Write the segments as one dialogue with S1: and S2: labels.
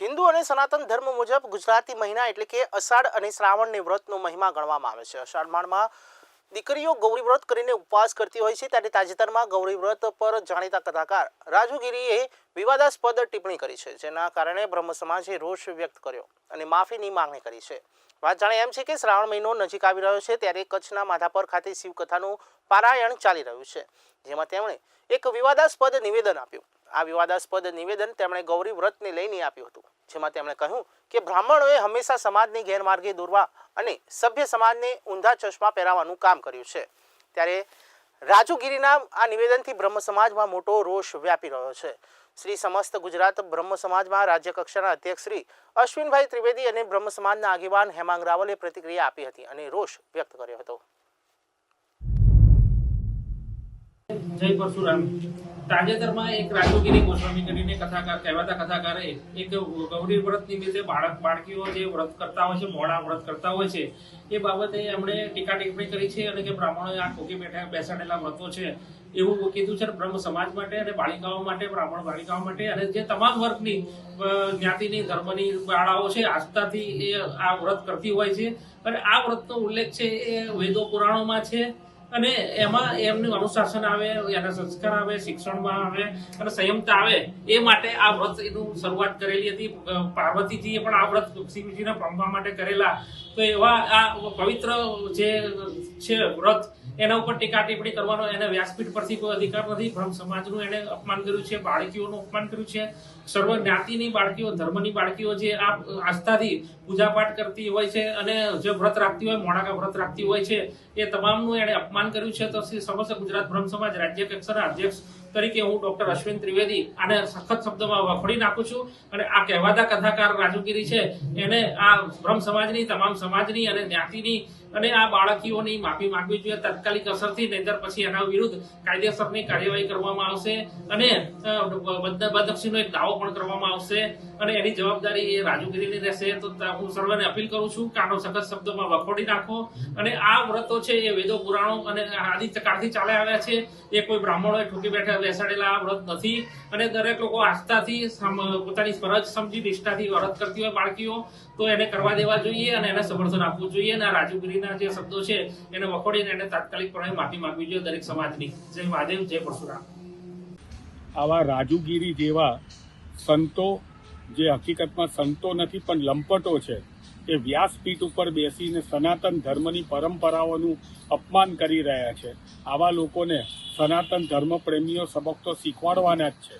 S1: હિન્દુ અને સનાતન ધર્મ મુજબ ગુજરાતી મહિના એટલે કે અષાઢ અને શ્રાવણની વ્રતનો મહિમા ગણવામાં આવે છે। અષાઢ માસમાં દીકરીઓ ગૌરી વ્રત કરીને ઉપવાસ કરતી હોય છે, ત્યારે તાજેતરમાં ગૌરી વ્રત પર જાણીતા કથાકાર રાજુગીરીએ વિવાદાસ્પદ ટિપ્પણી કરી છે, જેના કારણે બ્રહ્મ સમાજે રોષ વ્યક્ત કર્યો અને માફીની માંગણી કરી છે। વાત જાણે એમ છે કે શ્રાવણ મહિનો નજીક આવી રહ્યો છે, ત્યારે કચ્છના માધાપર ખાતે શિવકથાનું પારાયણ ચાલી રહ્યું છે, જેમાં તેમણે એક વિવાદાસ્પદ નિવેદન આપ્યું। આ વિવાદાસ્પદ નિવેદન તેમણે ગૌરી વ્રતને લઈને આપ્યું હતું, જેમાં તેમણે કહ્યું કે બ્રાહ્મણોએ હંમેશા સમાજને ગેરમાર્ગે દોરવા અને સભ્ય સમાજને ઊંધા ચશ્મા પહેરાવવાનું કામ કર્યું છે। ત્યારે રાજુગીરીના આ નિવેદનથી બ્રહ્મ સમાજમાં મોટો રોષ વ્યાપી રહ્યો છે। શ્રી સમસ્ત ગુજરાત બ્રહ્મ સમાજમાં રાજ્ય કક્ષાના અધ્યક્ષ શ્રી અશ્વિનભાઈ ત્રિવેદી અને બ્રહ્મ સમાજના આગેવાન હેમાંગ રાવલે પ્રતિક્રિયા આપી હતી અને રોષ વ્યક્ત કર્યો હતો।
S2: જય પરશુરામ। તાજેતરમાં એક રાજુગીરી ગોસ્વામી કરીને કથાકાર કહેવાતા કથાકારે એક ગૌરી વ્રત નિમિત્તે બાળકીઓ જે વ્રત કરતા હોય છે, મોડા વ્રત કરતા હોય છે, એ બાબતે એમણે ટીકા ટિપ્પણી કરી છે અને કે બ્રાહ્મણોએ આ ઠોકી બેસાડેલા વ્રતો છે એવું કીધું છે। બ્રહ્મ સમાજ માટે અને બાળિકાઓ માટે, બ્રાહ્મણ બાળિકાઓ માટે અને જે તમામ વર્ગની જ્ઞાતિની ધર્મની બાળાઓ છે, આસ્થાથી એ આ વ્રત કરતી હોય છે અને આ વ્રતનો ઉલ્લેખ છે એ વેદો પુરાણોમાં છે અને એમાં એમનું અનુશાસન આવે, એના સંસ્કાર આવે, શિક્ષણમાં આવે અને સંયમતા આવે એ માટે આ વ્રત એનું શરૂઆત કરેલી હતી। પાર્વતીજીએ પણ આ વ્રત શિવજીને પામવા માટે કરેલા, તો એવા આ પવિત્ર જે છે વ્રત એના ઉપર ટીકા ટિપ્પણી કરવાનો એને વ્યાસપીઠ પરથી કોઈ અધિકાર નથી। બ્રહ્મ સમાજનું એને અપમાન કર્યું છે, બાળકીઓનું અપમાન કર્યું છે, સર્વ જ્ઞાતિની બાળકીઓ, ધર્મની બાળકીઓ જે આ આસ્થાથી પૂજાપાઠ કરતી હોય છે અને જે વ્રત રાખતી હોય, મોડાકા વ્રત રાખતી હોય છે, એ તમામનું એને અપમાન કર્યું છે। તો સમસ્ત ગુજરાત બ્રહ્મ સમાજ રાજ્ય કક્ષાના અધ્યક્ષ તરીકે હું ડોક્ટર અશ્વિન ત્રિવેદી આને સખત શબ્દોમાં વખોડી નાખું છું અને આ કહેવાતા કથાકાર રાજુગીરી છે એને આ બ્રહ્મ સમાજની, તમામ સમાજની અને જ્ઞાતિની અને આ બાળકીઓની માફી માંગવી જોઈએ તાત્કાલિક અસરથી, નહીંતર પછી એના વિરુદ્ધ કાયદેસરની કાર્યવાહી કરવામાં આવશે અને બદનક્ષીનો એક દાવો પણ કરવામાં આવશે અને એની જવાબદારી એ રાજુગીરીની રહેશે। તો હું સર્વને અપીલ કરું છું કે આનો સખત શબ્દોમાં વખોડી નાખો અને આ વ્રતો છે એ વેદો પુરાણો અને આદિકાળથી ચાલે આવ્યા છે, એ કોઈ બ્રાહ્મણોએ ઠોકી બેસાડેલા આ વ્રત નથી અને દરેક લોકો આસ્થાથી પોતાની ફરજ સમજી નિષ્ઠાથી વ્રત કરતી હોય બાળકીઓ, તો એને કરવા દેવા જોઈએ અને એને સમર્થન આપવું જોઈએ અને આ રાજુગીરીના જે શબ્દો છે એને વખોડીને એને તાત્કાલિકપણે માફી માંગવી જોઈએ દરેક સમાજની। જય મહાદેવ, જય પરશુરામ।
S3: આવા રાજુગીરી જેવા સંતો, જે હકીકતમાં સંતો નથી પણ લંપટો છે, એ વ્યાસપીઠ ઉપર બેસીને સનાતન ધર્મની પરંપરાઓનું અપમાન કરી રહ્યા છે। આવા લોકોને સનાતન ધર્મ પ્રેમીઓ સબક તો શીખવાડવાના જ છે।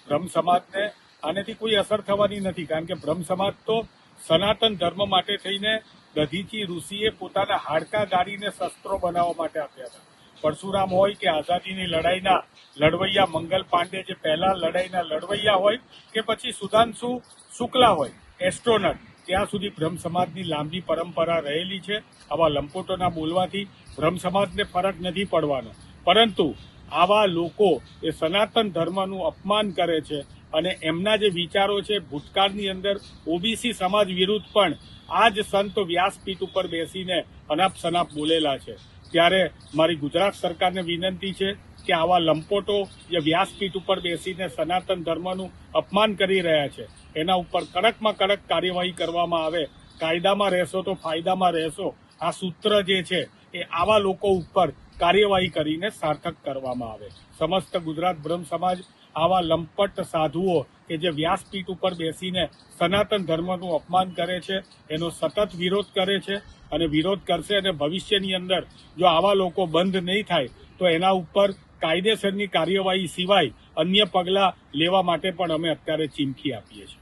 S3: બ્રહ્મ સમાજને આનેથી કોઈ અસર થવાની નથી, કારણ કે બ્રહ્મ સમાજ તો સનાતન ધર્મ માટે થઈને દધીચી ઋષિએ પોતાના હાડકા ગાળીને શસ્ત્રો બનાવવા માટે આપ્યા હતા। પરશુરામ હોય કે આઝાદીની લડાઈના લડવૈયા મંગલ પાંડે જે પહેલા લડાઈના લડવૈયા હોય કે પછી સુધાંશુ શુક્લા હોય એસ્ટ્રોનટ, ત્યાં સુધી બ્રહ્મ સમાજની લાંબી પરંપરા રહેલી છે। આવા લંપટોના બોલવાથી બ્રહ્મ સમાજને ફરક નથી પડવાનો, પરંતુ આવા લોકો એ સનાતન ધર્મનું અપમાન કરે છે અને એમના જે વિચારો છે ભૂતકાળની અંદર ઓબીસી સમાજ વિરુદ્ધ પણ આ જ સંત વ્યાસપીઠ ઉપર બેસીને અનાપ શનાપ બોલેલા છે। ત્યારે મારી ગુજરાત સરકારને વિનંતી છે કે આવા લંપટો જે વ્યાસપીઠ ઉપર બેસીને સનાતન ધર્મનું અપમાન કરી રહ્યા છે એના ઉપર કડકમાં કડક કાર્યવાહી કરવામાં આવે। કાયદામાં રહેશો તો ફાયદામાં રહેશો, આ સૂત્ર જે છે એ આવા લોકો ઉપર કાર્યવાહી કરીને સાર્થક કરવામાં આવે। સમસ્ત ગુજરાત બ્રહ્મ સમાજ આવા લંપટ સાધુઓ કે જે વ્યાસપીઠ ઉપર બેસીને સનાતન ધર્મનું અપમાન કરે છે એનો સતત વિરોધ કરે છે અને વિરોધ કરશે અને ભવિષ્યની અંદર જો આવા લોકો બંધ નહીં થાય તો એના ઉપર કાયદેસરની કાર્યવાહી સિવાય અન્ય પગલાં લેવા માટે પણ અમે અત્યારે ચીમકી આપીએ છીએ।